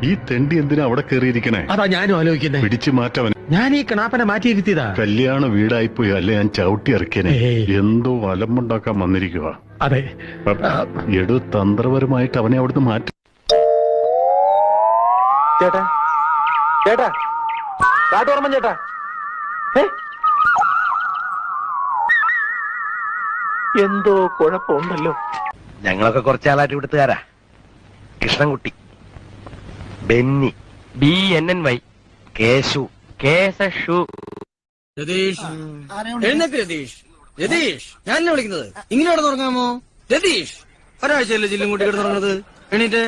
ഈ തെണ്ടി എന്തിനാ അവിടെ കയറിയിരിക്കണേ? അതാ ഞാനും ആലോചിക്കുന്നേ. പിടിച്ചു മാറ്റവൻ. ഞാൻ ഈ കണാപ്പനെ മാറ്റിയിരുത്തിയതാ. കല്യാണ വീടായിപ്പോയി, അല്ലെ ഞാൻ ചവിട്ടി ഇറക്കിയനെ. എന്തോ വലമ്പുണ്ടാക്കാൻ വന്നിരിക്കുക. അതെ, എടു തന്ത്രപരമായിട്ട് അവനെ അവിടുന്ന് മാറ്റി. ചേട്ടാ ചേട്ടാ കാട്ടോർമ്മ ചേട്ടാ, എന്തോ കുഴപ്പമുണ്ടല്ലോ. ഞങ്ങളൊക്കെ കുറച്ചാളായിട്ട് ഇവിടുത്തുകാരാ. കൃഷ്ണൻകുട്ടി, ബെന്നി, BNNY, കേശു, കേശു. രതീഷ്, എഴുന്നേക്ക് രതീഷ്. രതീഷ്, ഞാൻ എന്നെ വിളിക്കുന്നത്. ഇങ്ങനെ കിടന്നുറങ്ങാമോ രതീഷ്? ഒരാഴ്ചയല്ലേ ജില്ലും കൂട്ടി കിടന്നുറങ്ങുന്നത്. എണീറ്റ്